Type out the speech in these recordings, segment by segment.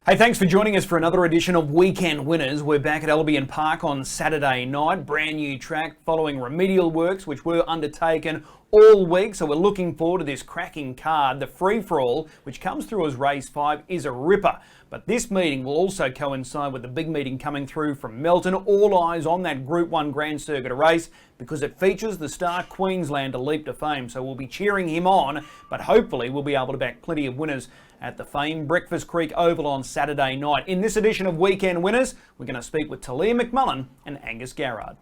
Hey, thanks for joining us for another edition of Weekend Winners. We're back at Albion Park on Saturday night. Brand new track following remedial works which were undertaken all week. So we're looking forward to this cracking card. The free-for-all, which comes through as race 5, is a ripper. But this meeting will also coincide with the big meeting coming through from Melton. All eyes on that Group 1 Grand Circuit race because it features the star Queenslander Leap to Fame. So we'll be cheering him on, but hopefully we'll be able to back plenty of winners at the famed Breakfast Creek Oval on Saturday night. In this edition of Weekend Winners, we're going to speak with Taleah McMullen and Angus Garrard.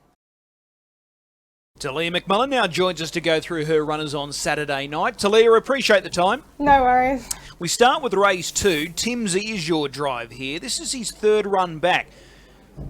Taleah McMullen now joins us to go through her runners on Saturday night. Taleah, appreciate the time. No worries. We start with race 2. Timsy is your drive here. This is his third run back.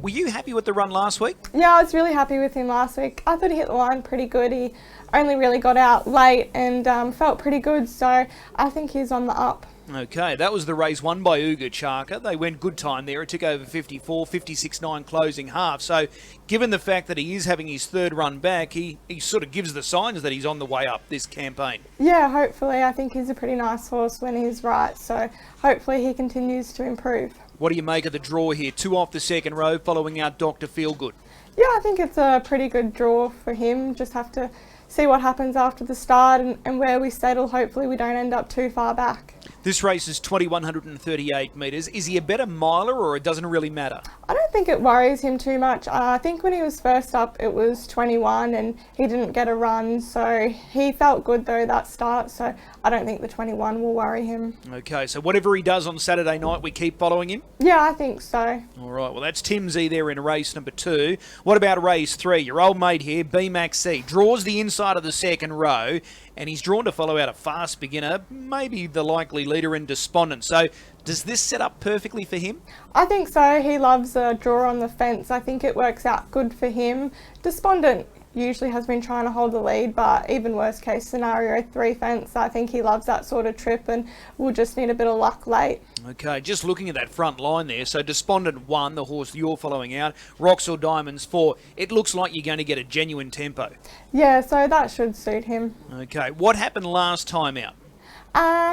Were you happy with the run last week? Yeah, I was really happy with him last week. I thought he hit the line pretty good. He only really got out late and felt pretty good, so I think he's on the up. Okay, that was the race won by Uga Chaka. They went good time there. It took over 54, 56.9 closing half. So given the fact that he is having his third run back, he sort of gives the signs that he's on the way up this campaign. Yeah, hopefully. I think he's a pretty nice horse when he's right, so hopefully he continues to improve. What do you make of the draw here? 2 off the second row following out Dr. Feelgood. Yeah, I think it's a pretty good draw for him. Just have to see what happens after the start and where we settle. Hopefully we don't end up too far back. This race is 2,138 metres. Is he a better miler or it doesn't really matter? I don't think it worries him too much. I think when he was first up it was 21 and he didn't get a run, so he felt good though that start, so I don't think the 21 will worry him. Okay, so whatever he does on Saturday night, we keep following him? Yeah, I think so. All right, well that's Timsy there in race number 2. What about race 3? Your old mate here, BMAC, draws the inside of the second row and he's drawn to follow out a fast beginner, maybe the likely leader in Despondent. So does this set up perfectly for him? I think so. He loves a draw on the fence. I think it works out good for him. Despondent usually has been trying to hold the lead, but even worst case scenario, 3 fence. I think he loves that sort of trip and we'll just need a bit of luck late. Okay, just looking at that front line there. So Despondent 1, the horse you're following out. Rocks or Diamonds 4. It looks like you're going to get a genuine tempo. Yeah, so that should suit him. Okay, what happened last time out?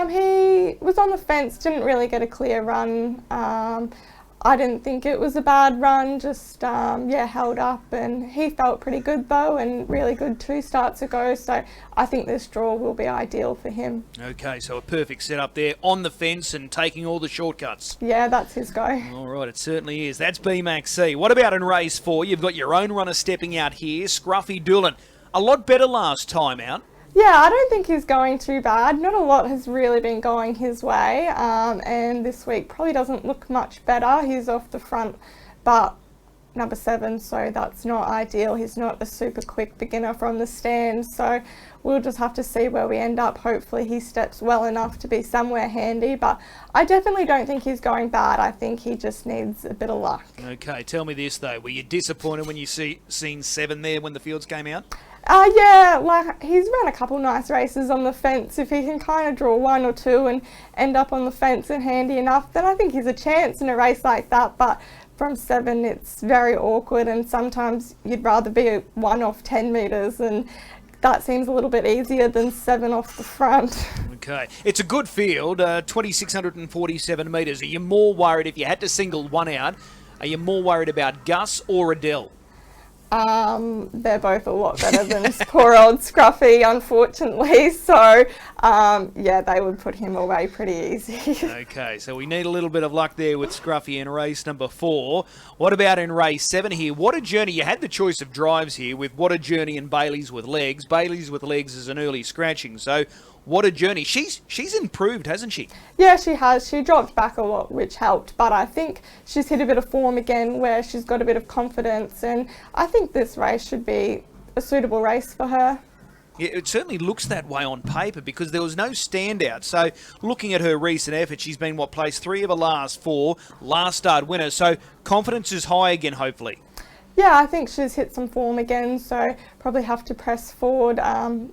He was on the fence, didn't really get a clear run. I didn't think it was a bad run, just held up, and he felt pretty good though and really good 2 starts ago, so I think this draw will be ideal for him. Okay, so a perfect setup there on the fence and taking all the shortcuts. Yeah, that's his go. All right, it certainly is. That's BMAC. What about in race 4? You've got your own runner stepping out here, Scruffy Doolan. A lot better last time out. Yeah, I don't think he's going too bad. Not a lot has really been going his way, and this week probably doesn't look much better. He's off the front, but number 7, so that's not ideal. He's not a super quick beginner from the stand, so we'll just have to see where we end up. Hopefully he steps well enough to be somewhere handy, but I definitely don't think he's going bad. I think he just needs a bit of luck. Okay, tell me this though. Were you disappointed when you seen 7 there when the fields came out? Yeah, like he's run a couple nice races on the fence. If he can kind of draw 1 or 2 and end up on the fence and handy enough, then I think he's a chance in a race like that. But from 7, it's very awkward, and sometimes you'd rather be 1 off 10 metres, and that seems a little bit easier than 7 off the front. Okay, it's a good field, 2,647 metres. Are you more worried if you had to single one out? Are you more worried about Gus or Adele? They're both a lot better than this poor old Scruffy, unfortunately. So, yeah, they would put him away pretty easy. Okay, so we need a little bit of luck there with Scruffy in race number 4. What about in race 7 here? What a Journey. You had the choice of drives here with What a Journey and Bailey's with Legs. Bailey's with Legs is an early scratching, so What a Journey. She's improved, hasn't she? Yeah, she has. She dropped back a lot, which helped, but I think she's hit a bit of form again where she's got a bit of confidence, and I think this race should be a suitable race for her. Yeah, it certainly looks that way on paper because there was no standout. So looking at her recent effort, she's been, placed 3 of her last 4, last start winner. So confidence is high again, hopefully. Yeah, I think she's hit some form again, so probably have to press forward.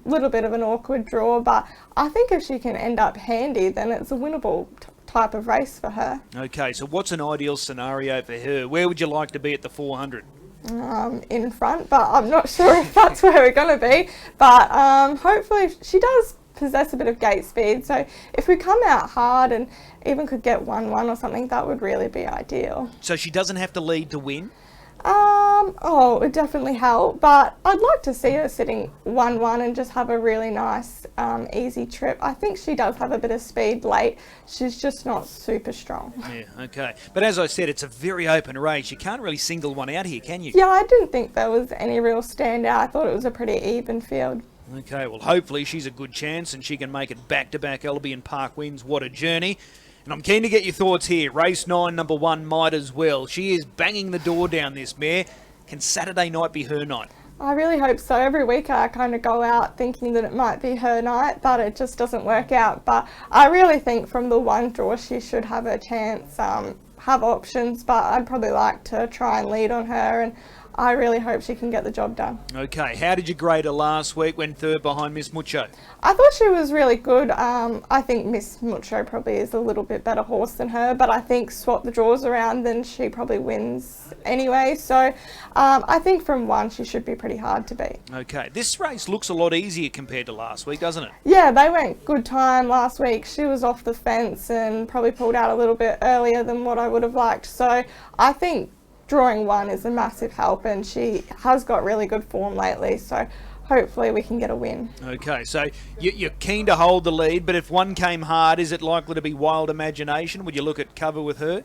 Little bit of an awkward draw, but I think if she can end up handy, then it's a winnable type of race for her. Okay, so what's an ideal scenario for her? Where would you like to be at the 400? In front, but I'm not sure if that's where we're going to be. But hopefully she does possess a bit of gate speed. So if we come out hard and even could get 1-1 or something, that would really be ideal. So she doesn't have to lead to win? Oh, it would definitely help, but I'd like to see her sitting 1-1 and just have a really nice, easy trip. I think she does have a bit of speed late. She's just not super strong. Yeah, okay. But as I said, it's a very open race. You can't really single one out here, can you? Yeah, I didn't think there was any real standout. I thought it was a pretty even field. Okay, well, hopefully she's a good chance and she can make it back-to-back Albion Park wins. What a journey. And I'm keen to get your thoughts here. Race 9, number 1, Might As Well. She is banging the door down, this mare. Can Saturday night be her night? I really hope so. Every week I kind of go out thinking that it might be her night, but it just doesn't work out. But I really think from the 1 draw she should have a chance, have options, but I'd probably like to try and lead on her, and I really hope she can get the job done. Okay, how did you grade her last week when third behind Miss Mucho? I thought she was really good. I think Miss Mucho probably is a little bit better horse than her, but I think swap the draws around, then she probably wins anyway. So I think from 1 she should be pretty hard to beat. Okay, this race looks a lot easier compared to last week, doesn't it? Yeah, they went good time last week. She was off the fence and probably pulled out a little bit earlier than what I would have liked. So I think drawing 1 is a massive help, and she has got really good form lately, so hopefully we can get a win. Okay, so you're keen to hold the lead, but if 1 came hard, is it likely to be Wild Imagination? Would you look at cover with her?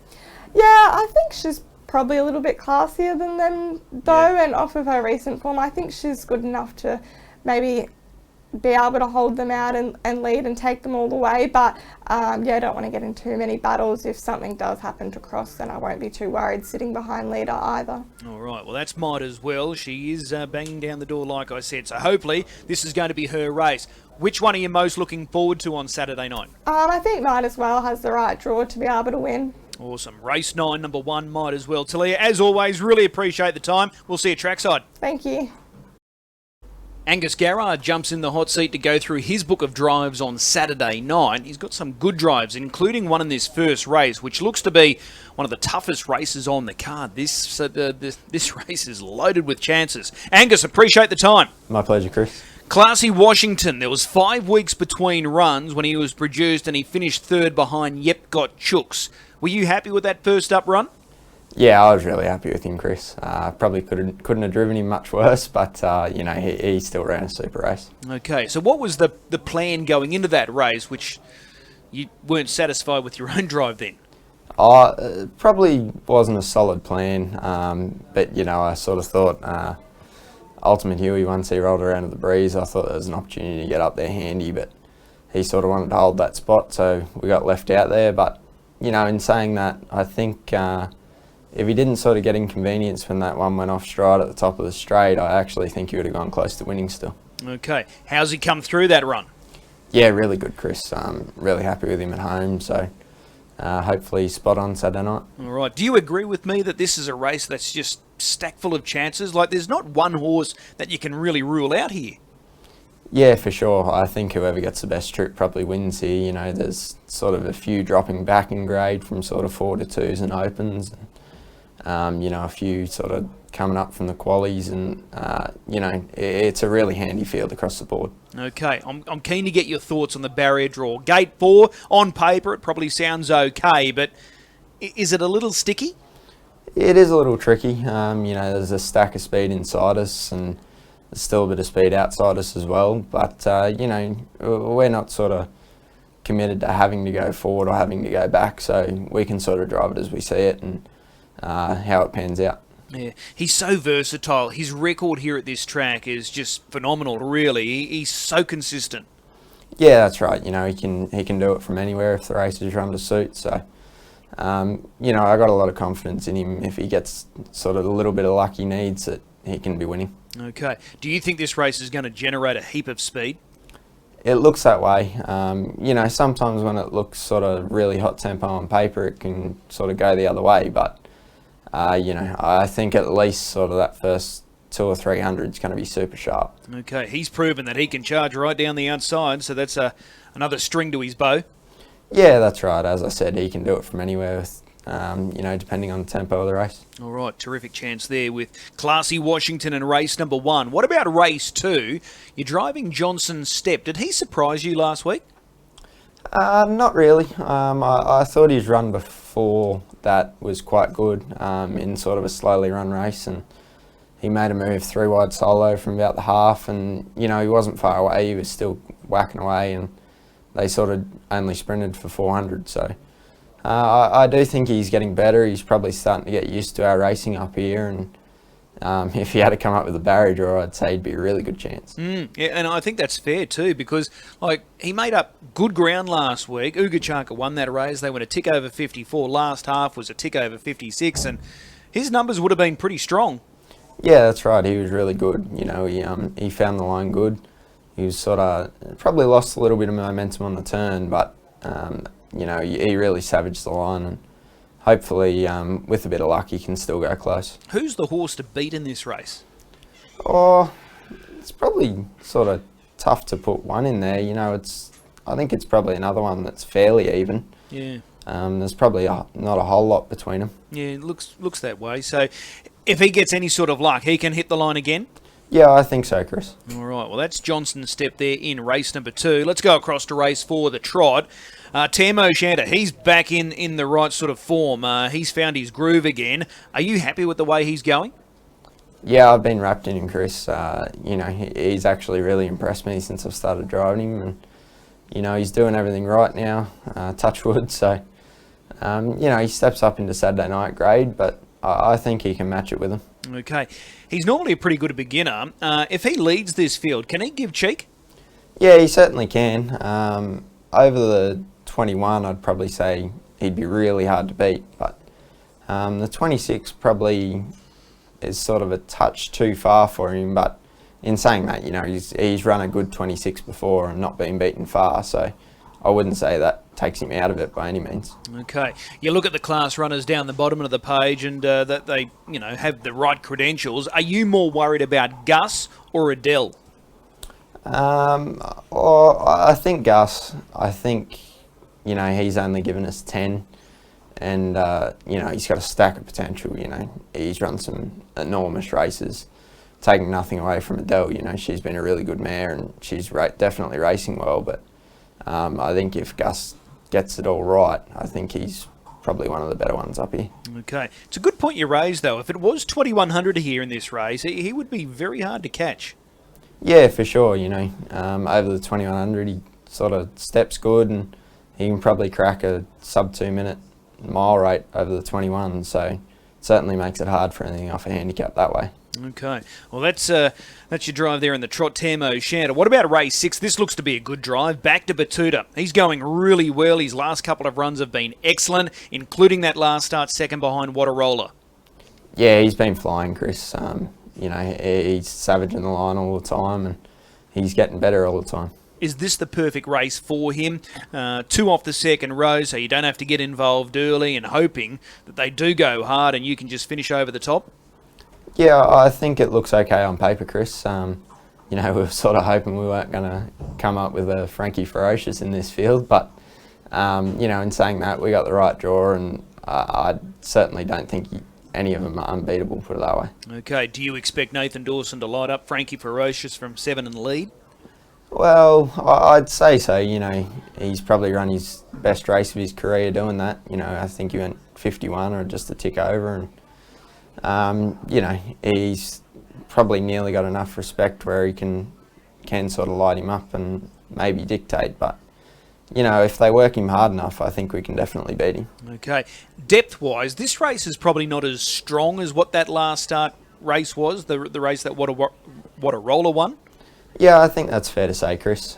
Yeah, I think she's probably a little bit classier than them though, yeah. And off of her recent form, I think she's good enough to maybe be able to hold them out and lead and take them all the way. But yeah, I don't want to get in too many battles. If something does happen to cross, then I won't be too worried sitting behind leader either. All right, well, that's Might As Well. She is banging down the door, like I said, so hopefully this is going to be her race. Which one are you most looking forward to on Saturday night? I think Might As Well has the right draw to be able to win. Awesome. Race 9, number 1, Might As Well. Taleah, as always, really appreciate the time. We'll see you trackside. Thank you. Angus Garrard jumps in the hot seat to go through his book of drives on Saturday night. He's got some good drives, including one in this first race, which looks to be one of the toughest races on the card. This race is loaded with chances. Angus, appreciate the time. My pleasure, Chris. Classy Washington. There was 5 weeks between runs when he was produced, and he finished third behind Yep Got Chooks. Were you happy with that first up run? Yeah, I was really happy with him, Chris. Probably couldn't have driven him much worse, but you know, he still ran a super race. Okay, so what was the plan going into that race, which you weren't satisfied with your own drive then? Probably wasn't a solid plan, but you know, I sort of thought Ultimate Huey, once he rolled around to the breeze, I thought there was an opportunity to get up there handy, but he sort of wanted to hold that spot, so we got left out there. But you know, in saying that, I think if he didn't sort of get inconvenienced when that one went off stride at the top of the straight, I actually think he would have gone close to winning still. Okay. How's he come through that run? Yeah, really good, Chris. Really happy with him at home, so hopefully he's spot on Saturday night. All right. Do you agree with me that this is a race that's just stacked full of chances? Like, there's not one horse that you can really rule out here. Yeah, for sure. I think whoever gets the best trip probably wins here. You know, there's sort of a few dropping back in grade from sort of 4 to 2s and opens. You know, a few sort of coming up from the qualies, and you know, it's a really handy field across the board. Okay, I'm keen to get your thoughts on the barrier draw. Gate 4, on paper, it probably sounds okay, but is it a little sticky? It is a little tricky. You know, there's a stack of speed inside us, and there's still a bit of speed outside us as well. But you know, we're not sort of committed to having to go forward or having to go back, so we can sort of drive it as we see it and how it pans out. Yeah, he's so versatile. His record here at this track is just phenomenal, really. He's so consistent. Yeah, that's right. You know, he can do it from anywhere if the races run to suit. So, you know, I got a lot of confidence in him. If he gets sort of a little bit of luck he needs, that he can be winning. Okay. Do you think this race is going to generate a heap of speed? It looks that way. You know, sometimes when it looks sort of really hot tempo on paper, it can sort of go the other way. But you know, I think at least sort of that first 200 or 300 is going to be super sharp. Okay, he's proven that he can charge right down the outside, so that's another string to his bow. Yeah, that's right. As I said, he can do it from anywhere with depending on the tempo of the race. All right, terrific chance there with Classy Washington in race number 1. What about race 2? You're driving Johnson Step. Did he surprise you last week? Not really. I thought his run before that was quite good in sort of a slowly run race, and he made a move 3 wide solo from about the half, and he wasn't far away. He was still whacking away, and they sort of only sprinted for 400. So I do think he's getting better. He's probably starting to get used to our racing up here, and if he had to come up with a barrier draw, I'd say he'd be a really good chance. Yeah, and I think that's fair too, because he made up good ground last week. Ugachaka won that race. They went a tick over 54. Last half was a tick over 56, and his numbers would have been pretty strong. Yeah, that's right. He was really good. He found the line good. He was sort of probably lost a little bit of momentum on the turn, but he really savaged the line, and hopefully with a bit of luck he can still go close. Who's the horse to beat in this race? Oh, it's probably sort of tough to put one in there. I think it's probably another one that's fairly even. Yeah. There's probably not a whole lot between them. Yeah, it looks that way. So if he gets any sort of luck, he can hit the line again? Yeah, I think so, Chris. All right, well, that's Johnson's Step there in race number 2. Let's go across to race 4, the Trot. Tamo Shanta, he's back in the right sort of form. He's found his groove again. Are you happy with the way he's going? Yeah, I've been wrapped in him, Chris. He's actually really impressed me since I've started driving him, and he's doing everything right now, touch wood. So, he steps up into Saturday night grade, but I think he can match it with him. Okay. He's normally a pretty good beginner. If he leads this field, can he give cheek? Yeah, he certainly can. Over the 21, I'd probably say he'd be really hard to beat, but the 26 probably is sort of a touch too far for him. But in saying that, he's run a good 26 before and not been beaten far, so I wouldn't say that takes him out of it by any means. Okay. You look at the class runners down the bottom of the page, and that they, have the right credentials. Are you more worried about Gus or Adele? I think Gus. I think, he's only given us 10, and, he's got a stack of potential. He's run some enormous races, taking nothing away from Adele. She's been a really good mare, and she's definitely racing well, but I think if Gus gets it all right, I think he's probably one of the better ones up here. Okay. It's a good point you raised, though. If it was 2100 here in this race, he would be very hard to catch. Yeah, for sure. Over the 2100, he sort of steps good, and he can probably crack a sub 2 minute mile rate over the 21. So it certainly makes it hard for anything off a handicap that way. Okay. Well, that's your drive there in the Trot, Tamo Shanta. What about race 6? This looks to be a good drive. Back to Batuta. He's going really well. His last couple of runs have been excellent, including that last start second behind What a Roller. Yeah, he's been flying, Chris. He's savaging the line all the time, and he's getting better all the time. Is this the perfect race for him? 2 off the second row, so you don't have to get involved early, and hoping that they do go hard and you can just finish over the top? Yeah, I think it looks okay on paper, Chris. We were sort of hoping we weren't going to come up with a Frankie Ferocious in this field, but, in saying that, we got the right draw, and I certainly don't think any of them are unbeatable, put it that way. Okay, do you expect Nathan Dawson to light up Frankie Ferocious from 7 in the lead? Well, I'd say so. He's probably run his best race of his career doing that. I think he went 51 or just a tick over, and he's probably nearly got enough respect where he can sort of light him up and maybe dictate. But if they work him hard enough, I think we can definitely beat him. Okay, depth-wise, this race is probably not as strong as what that last start race was. The race that What a Roller won. Yeah, I think that's fair to say, Chris.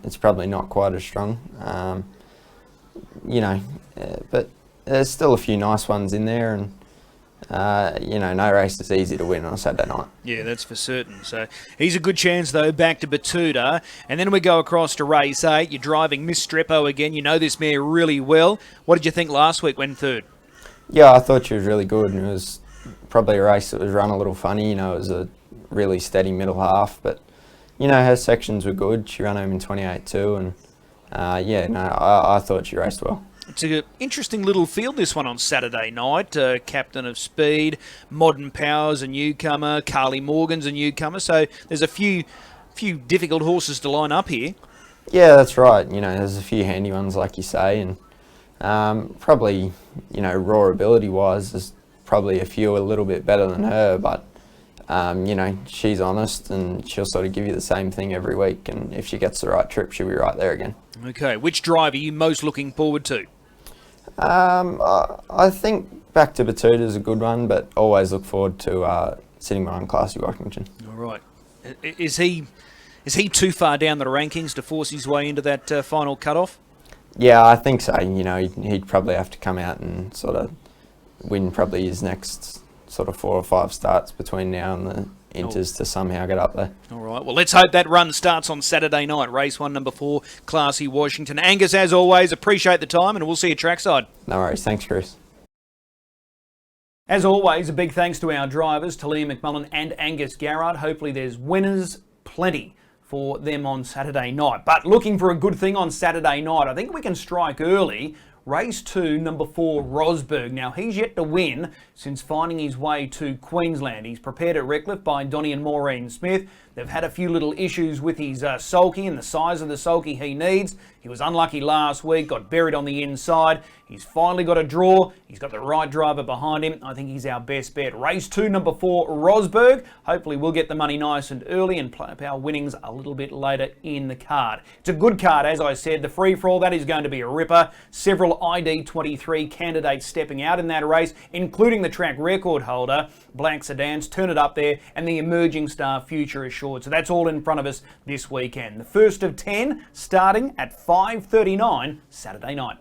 It's probably not quite as strong, but there's still a few nice ones in there, and no race is easy to win on a Saturday night. Yeah, that's for certain. So he's a good chance, though, back to Batuta. And then we go across to race 8. You're driving Miss Strepo again. You know this mare really well. What did you think last week when third? Yeah, I thought she was really good, and it was probably a race that was run a little funny. It was a really steady middle half, but her sections were good. She ran home in 28 too, and I thought she raced well. It's an interesting little field, this one on Saturday night. Captain of Speed, Modern Power's a newcomer, Carly Morgan's a newcomer. So there's a few difficult horses to line up here. Yeah, that's right. There's a few handy ones, like you say, and probably, raw ability-wise, there's probably a few a little bit better than her, but she's honest and she'll sort of give you the same thing every week, and if she gets the right trip, she'll be right there again. Okay, which drive are you most looking forward to? I think Back to Batuta is a good one, but always look forward to sitting behind Classy Washington. All right. Is he too far down the rankings to force his way into that final cutoff? Yeah, I think so. He'd probably have to come out and sort of win probably his next sort of 4 or 5 starts between now and the Inters to somehow get up there. All right, well, let's hope that run starts on Saturday night. Race 1, number 4, Classy Washington. Angus, as always, appreciate the time, and we'll see you trackside. No worries. Thanks, Chris. As always, a big thanks to our drivers, Taleah, McMullen and Angus Garrard. Hopefully there's winners plenty for them on Saturday night. But looking for a good thing on Saturday night, I think we can strike early. Race 2, number 4, Rosberg. Now, he's yet to win since finding his way to Queensland. He's prepared at Redcliffe by Donnie and Maureen Smith. They've had a few little issues with his sulky and the size of the sulky he needs. He was unlucky last week, got buried on the inside. He's finally got a draw. He's got the right driver behind him. I think he's our best bet. Race 2, number 4, Rosberg. Hopefully we'll get the money nice and early and play up our winnings a little bit later in the card. It's a good card, as I said. The free-for-all, that is going to be a ripper. Several ID23 candidates stepping out in that race, including the track record holder, Black Sedans, Turn It Up There, and the emerging star Future Assured. So that's all in front of us this weekend. The first of 10 starting at 5:39 Saturday night.